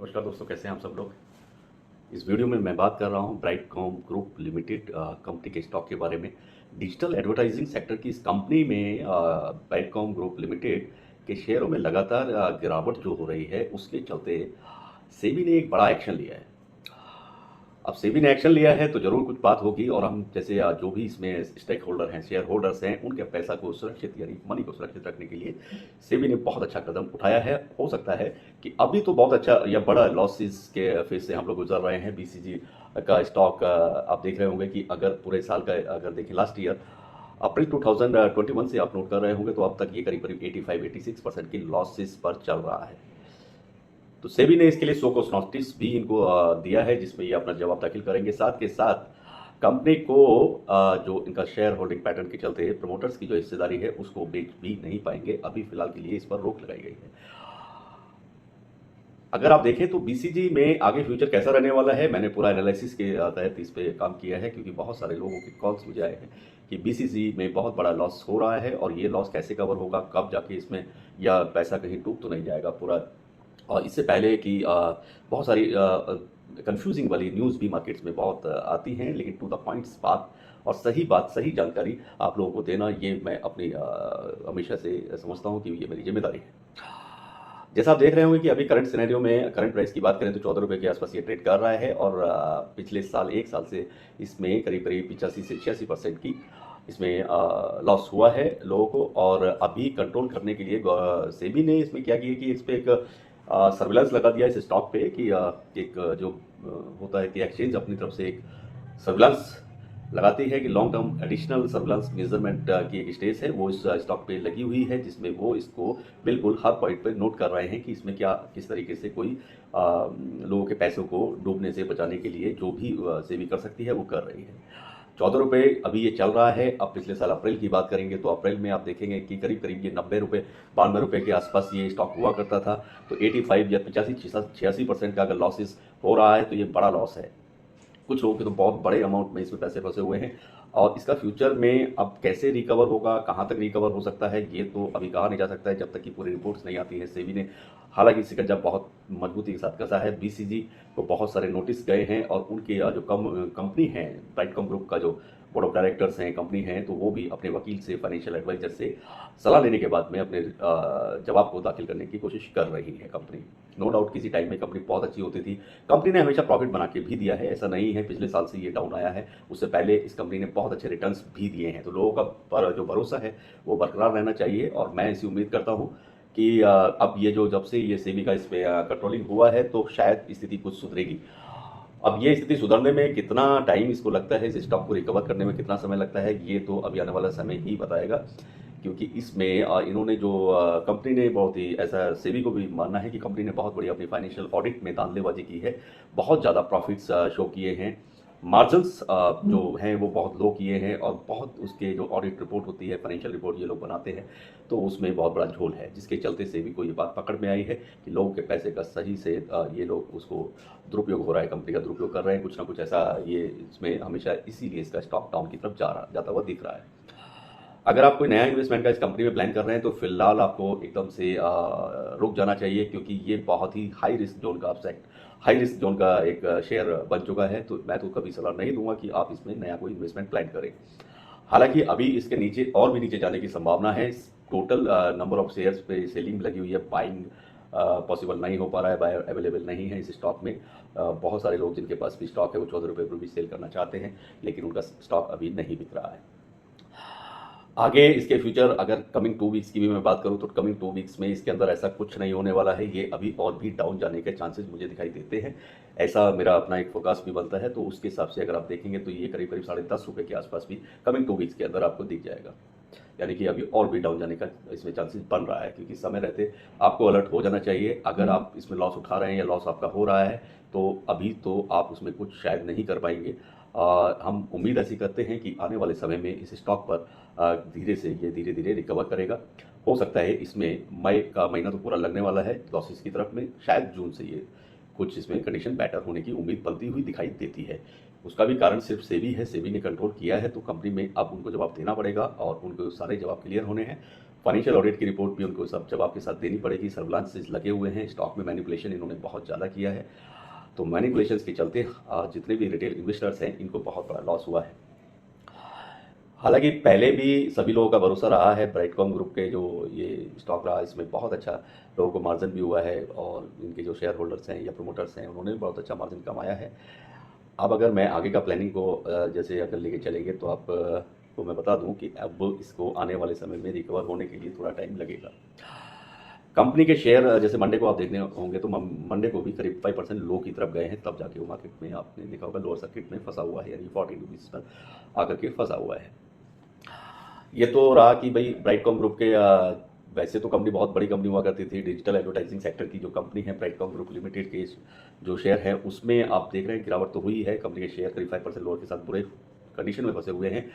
नमस्कार दोस्तों, कैसे हैं आप सब लोग। इस वीडियो में मैं बात कर रहा हूं ब्राइटकॉम ग्रुप लिमिटेड कंपनी के स्टॉक के बारे में। डिजिटल एडवर्टाइजिंग सेक्टर की इस कंपनी में ब्राइटकॉम ग्रुप लिमिटेड के शेयरों में लगातार गिरावट जो हो रही है, उसके चलते सेबी ने एक बड़ा एक्शन लिया है। अब सेबी ने एक्शन लिया है तो जरूर कुछ बात होगी, और हम जैसे जो भी इसमें स्टेक होल्डर हैं, शेयर होल्डर्स हैं, उनके पैसा को सुरक्षित यानी मनी को सुरक्षित रखने के लिए सेबी ने बहुत अच्छा कदम उठाया है। हो सकता है कि अभी तो बहुत अच्छा या बड़ा लॉसेस के फेज से हम लोग गुजर रहे हैं। बीसीजी का स्टॉक आप देख रहे होंगे कि अगर पूरे साल का अगर देखें, लास्ट ईयर अप्रैल 2021 से आप नोट कर रहे होंगे, तो अब तक ये करीब करीब 85-86% की लॉसेस पर चल रहा है। तो सेबी ने इसके लिए शो कॉज नोटिस भी इनको दिया है, जिसमें ये अपना जवाब दाखिल करेंगे। साथ के साथ कंपनी को जो इनका शेयर होल्डिंग पैटर्न के चलते प्रमोटर्स की जो हिस्सेदारी है उसको बेच भी नहीं पाएंगे। अभी फिलहाल के लिए इस पर रोक लगाई गई है। अगर आप देखें तो बीसीजी में आगे फ्यूचर कैसा रहने वाला है, मैंने पूरा एनालिसिस के तहत इस पे काम किया है, क्योंकि बहुत सारे लोगों के कॉल्स मुझे आए हैं कि बीसीजी में बहुत बड़ा लॉस हो रहा है और ये लॉस कैसे कवर होगा, कब जाके इसमें या पैसा कहीं डूब तो नहीं जाएगा पूरा। और इससे पहले कि बहुत सारी कंफ्यूजिंग वाली न्यूज़ भी मार्केट्स में बहुत आती हैं, लेकिन टू द पॉइंट्स बात, सही जानकारी आप लोगों को देना, ये मैं अपनी हमेशा से समझता हूँ कि ये मेरी जिम्मेदारी है। जैसा आप देख रहे होंगे कि अभी करंट सिनेरियो में करंट प्राइस की बात करें तो 14 रुपये के आसपास ये ट्रेड कर रहा है, और पिछले साल एक साल से इसमें करीब करीब 85 से 86% की इसमें लॉस हुआ है लोगों को। और अभी कंट्रोल करने के लिए सेबी ने इसमें क्या किया कि इस पर एक सर्विलांस लगा दिया इस स्टॉक पे कि एक जो होता है कि एक्सचेंज अपनी तरफ से एक सर्विलांस लगाती है कि long term additional surveillance measurement की एक स्टेज है, वो इस स्टॉक पे लगी हुई है, जिसमें वो इसको बिल्कुल हर पॉइंट पे नोट कर रहे हैं कि इसमें क्या किस तरीके से कोई लोगों के पैसों को डूबने से बचाने के लिए जो भी सेबी कर सकती है वो कर रही है। 14 रुपये अभी ये चल रहा है। अब पिछले साल अप्रैल की बात करेंगे तो अप्रैल में आप देखेंगे कि करीब करीब ये 90 रुपये 92 रुपये के आसपास ये स्टॉक हुआ करता था। तो 85 या 85-86% का अगर लॉसेस हो रहा है तो ये बड़ा लॉस है। कुछ लोगों के तो बहुत बड़े अमाउंट में इसमें पैसे फंसे हुए हैं, और इसका फ्यूचर में अब कैसे रिकवर होगा, कहाँ तक रिकवर हो सकता है, ये तो अभी कहा नहीं जा सकता है जब तक कि पूरी रिपोर्ट्स नहीं आती है। सेबी ने हालांकि शिकंजा बहुत मजबूती के साथ कसा है। बीसीजी को बहुत सारे नोटिस गए हैं, और उनके जो कंपनी है ब्राइटकॉम ग्रुप का जो बोर्ड ऑफ डायरेक्टर्स हैं, कंपनी हैं, तो वो भी अपने वकील से, फाइनेंशियल एडवाइजर से सलाह लेने के बाद में अपने जवाब को दाखिल करने की कोशिश कर रही है कंपनी। नो डाउट किसी टाइम में कंपनी बहुत अच्छी होती थी, कंपनी ने हमेशा प्रॉफिट बना के भी दिया है, ऐसा नहीं है पिछले साल से ये डाउन आया है। उससे पहले इस कंपनी ने बहुत अच्छे रिटर्न्स भी दिए हैं। तो लोगों का जो भरोसा है वो बरकरार रहना चाहिए, और मैं ऐसी उम्मीद करता हूँ कि अब ये जब से ये सेबी का इसमें कंट्रोलिंग हुआ है तो शायद स्थिति कुछ सुधरेगी। अब ये स्थिति सुधरने में कितना टाइम इसको लगता है, इस स्टॉक को रिकवर करने में कितना समय लगता है, ये तो अभी आने वाला समय ही बताएगा। क्योंकि इसमें इन्होंने जो कंपनी ने बहुत ही ऐसा, सेबी को भी मानना है कि कंपनी ने बहुत बड़ी अपनी फाइनेंशियल ऑडिट में धांधलीबाजी की है, बहुत ज़्यादा प्रॉफिट्स शो किए हैं, मार्जिन्स जो हैं वो बहुत लो किए हैं, और बहुत उसके जो ऑडिट रिपोर्ट होती है, फाइनेंशियल रिपोर्ट ये लोग बनाते हैं, तो उसमें बहुत बड़ा झोल है, जिसके चलते सेबी को ये बात पकड़ में आई है कि लोगों के पैसे का सही से ये लोग उसको दुरुपयोग हो रहा है, कंपनी का दुरुपयोग कर रहे हैं, कुछ ना कुछ ऐसा ये इसमें हमेशा, इसीलिए इसका स्टॉक डाउन की तरफ जाता हुआ दिख रहा है। अगर आप कोई नया इन्वेस्टमेंट का इस कंपनी में प्लान कर रहे हैं तो फिलहाल आपको एकदम से रुक जाना चाहिए, क्योंकि ये बहुत ही हाई रिस्क जोन का हाई रिस्क जोन का एक शेयर बन चुका है। तो मैं तो कभी सलाह नहीं दूंगा कि आप इसमें नया कोई इन्वेस्टमेंट प्लान करें। हालांकि अभी इसके नीचे और भी नीचे जाने की संभावना है। टोटल नंबर ऑफ शेयर्स पे सेलिंग लगी हुई है, बाइंग पॉसिबल नहीं हो पा रहा है, बायर अवेलेबल नहीं है इस स्टॉक में। बहुत सारे लोग जिनके पास भी स्टॉक है वो 14 रुपये पर भी सेल करना चाहते हैं, लेकिन उनका स्टॉक अभी नहीं बिक रहा है। आगे इसके फ्यूचर, अगर कमिंग 2 वीक्स की भी मैं बात करूं तो कमिंग 2 वीक्स में इसके अंदर ऐसा कुछ नहीं होने वाला है। ये अभी और भी डाउन जाने के चांसेस मुझे दिखाई देते हैं, ऐसा मेरा अपना एक फोकस भी बनता है। तो उसके हिसाब से अगर आप देखेंगे तो ये करीब करीब 10.5 रुपये के आसपास भी कमिंग 2 वीक्स के अंदर आपको दिख जाएगा। यानी कि अभी और भी डाउन जाने का इसमें चांसेस बन रहा है, क्योंकि समय रहते आपको अलर्ट हो जाना चाहिए। अगर आप इसमें लॉस उठा रहे हैं या लॉस आपका हो रहा है तो अभी तो आप उसमें कुछ शायद नहीं कर पाएंगे। हम उम्मीद ऐसी करते हैं कि आने वाले समय में इस स्टॉक पर धीरे धीरे रिकवर करेगा। हो सकता है इसमें मई का महीना तो पूरा लगने वाला है लॉसेस की तरफ में, शायद जून से ये कुछ इसमें कंडीशन बेटर होने की उम्मीद बनती हुई दिखाई देती है। उसका भी कारण सिर्फ सेबी है, सेबी ने कंट्रोल किया है, तो कंपनी में अब उनको जवाब देना पड़ेगा, और उनको सारे जवाब क्लियर होने हैं। फाइनेंशियल ऑडिट की रिपोर्ट भी उनको सब जवाब के साथ देनी पड़ेगी। सर्विलांसेस लगे हुए हैं, स्टॉक में मैनिपुलेशन इन्होंने बहुत ज़्यादा किया है। तो मैनिपुलेशंस के चलते जितने भी रिटेल इन्वेस्टर्स हैं इनको बहुत बड़ा लॉस हुआ है। हालांकि पहले भी सभी लोगों का भरोसा रहा है ब्राइटकॉम ग्रुप के जो ये स्टॉक रहा, इसमें बहुत अच्छा लोगों को मार्जिन भी हुआ है और इनके जो शेयर होल्डर्स हैं या प्रमोटर्स हैं उन्होंने भी बहुत अच्छा मार्जिन कमाया है। अब अगर मैं आगे का प्लानिंग को जैसे अगर लेके चलेंगे तो आप तो मैं बता दूं कि अब इसको आने वाले समय में रिकवर होने के लिए थोड़ा टाइम लगेगा। कंपनी के शेयर जैसे मंडे को आप देखने होंगे तो मंडे को भी करीब 5% लो की तरफ गए हैं, तब जाके वो मार्केट में आपने देखा होगा लोअर सर्किट में फंसा हुआ है, यानी 40 रुपीज़ पर आकर के फंसा हुआ है। ये तो रहा कि भाई ब्राइटकॉम ग्रुप के वैसे तो कंपनी बहुत बड़ी कंपनी हुआ करती थी, डिजिटल एडवर्टाइजिंग सेक्टर की जो कंपनी है ब्राइटकॉम ग्रुप लिमिटेड के जो शेयर है उसमें आप देख रहे हैं गिरावट तो हुई है। कंपनी के शेयर करीब 5% लोअर के साथ बुरे कंडीशन में फंसे हुए हैं।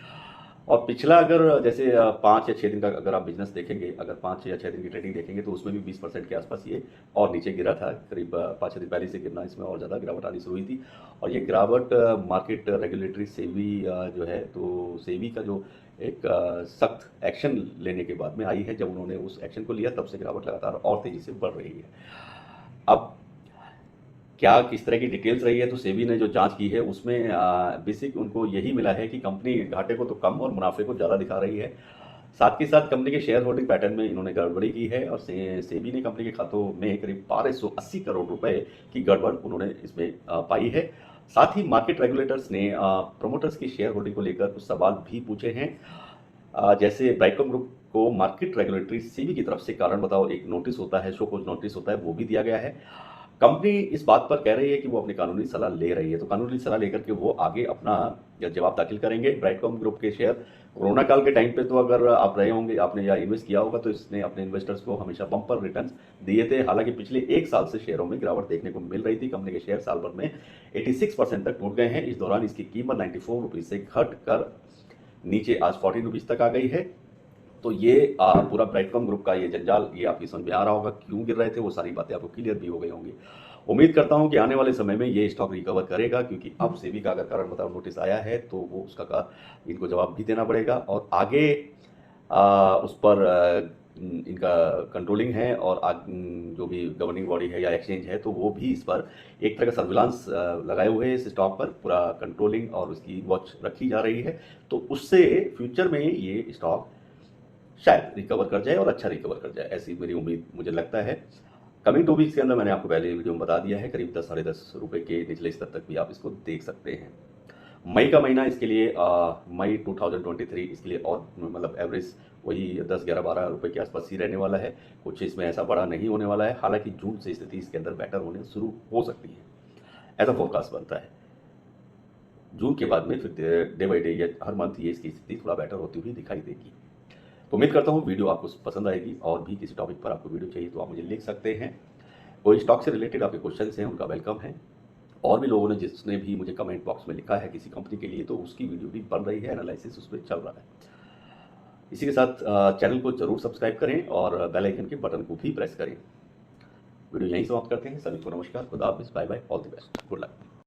और पिछला अगर जैसे 5 या 6 दिन का अगर आप बिजनेस देखेंगे, अगर 5 या 6 दिन की ट्रेडिंग देखेंगे तो उसमें भी 20% के आसपास ये और नीचे गिरा था। करीब 5-6 दिन पहले से गिरना इसमें और ज़्यादा गिरावट आनी शुरू हुई थी। और ये गिरावट मार्केट रेगुलेटरी सेबी जो है तो सेबी का जो एक सख्त एक्शन लेने के बाद में आई है। जब उन्होंने उस एक्शन को लिया तब से गिरावट लगातार और तेज़ी से बढ़ रही है। अब क्या किस तरह की डिटेल्स रही है तो सेबी ने जो जांच की है उसमें बेसिक उनको यही मिला है कि कंपनी घाटे को तो कम और मुनाफे को ज़्यादा दिखा रही है। साथ ही साथ कंपनी के शेयर होल्डिंग पैटर्न में इन्होंने गड़बड़ी की है और सेबी ने कंपनी के खातों में करीब 1280 करोड़ रुपए की गड़बड़ उन्होंने इसमें पाई है। साथ ही मार्केट रेगुलेटर्स ने प्रमोटर्स की शेयर होल्डिंग को लेकर कुछ सवाल भी पूछे हैं। जैसे ब्राइटकॉम ग्रुप को मार्केट रेगुलेटरी सेबी की तरफ से कारण बताओ एक नोटिस होता है, शो कोज नोटिस होता है, वो भी दिया गया है। कंपनी इस बात पर कह रही है कि वो अपनी कानूनी सलाह ले रही है, तो कानूनी सलाह लेकर के वो आगे अपना जवाब दाखिल करेंगे। ब्राइटकॉम ग्रुप के शेयर कोरोना काल के टाइम पे तो अगर आप रहे होंगे, आपने या इन्वेस्ट किया होगा तो इसने अपने इन्वेस्टर्स को हमेशा बम्पर रिटर्न्स दिए थे। हालांकि पिछले 1 साल से शेयरों में गिरावट देखने को मिल रही थी। कंपनी के शेयर साल भर में 86% तक टूट गए हैं। इस दौरान इसकी कीमत 94 रुपीज़ से घट कर नीचे आज 40 रुपीज़ तक आ गई है। तो ये पूरा ब्राइटकॉम ग्रुप का ये जंजाल ये आपकी समझ में आ रहा होगा, क्यों गिर रहे थे, वो सारी बातें आपको क्लियर भी हो गई होंगी। उम्मीद करता हूं कि आने वाले समय में ये स्टॉक रिकवर करेगा, क्योंकि अब सेबी का अगर कारण बताओ नोटिस आया है तो वो उसका इनको जवाब भी देना पड़ेगा और आगे उस पर इनका कंट्रोलिंग है और जो भी गवर्निंग बॉडी है या एक्सचेंज है तो वो भी इस पर एक तरह का सर्विलांस लगाए हुए हैं। इस स्टॉक पर पूरा कंट्रोलिंग और उसकी वॉच रखी जा रही है, तो उससे फ्यूचर में ये स्टॉक शायद रिकवर कर जाए और अच्छा रिकवर कर जाए, ऐसी मेरी उम्मीद मुझे लगता है। कमिंग 2 वीक्स के अंदर मैंने आपको पहले वीडियो में बता दिया है, करीब 10 साढ़े 10 रुपये के निचले स्तर तक भी आप इसको देख सकते हैं। मई का महीना इसके लिए मई 2023 इसके लिए और मतलब एवरेज वही 10, 11, 12 रुपये के आसपास ही रहने वाला है। कुछ इसमें ऐसा बड़ा नहीं होने वाला है। हालांकि जून से स्थिति इसके अंदर बेटर होने शुरू हो सकती है, ऐसा फोरकास्ट बनता है। जून के बाद में फिर डे बाई डे या हर मंथ ये इसकी स्थिति थोड़ा बेटर होती हुई दिखाई देगी। तो उम्मीद करता हूँ वीडियो आपको पसंद आएगी और भी किसी टॉपिक पर आपको वीडियो चाहिए तो आप मुझे लिख सकते हैं। कोई स्टॉक से रिलेटेड आपके क्वेश्चन हैं उनका वेलकम है। और भी लोगों ने जिसने भी मुझे कमेंट बॉक्स में लिखा है किसी कंपनी के लिए तो उसकी वीडियो भी बन रही है, एनालिसिस उसमें चल रहा है। इसी के साथ चैनल को जरूर सब्सक्राइब करें और बेल आइकन के बटन को भी प्रेस करें। वीडियो यहीं समाप्त करते हैं। सभी को नमस्कार, खुदा हाफिज़, bye bye, all the best, good luck.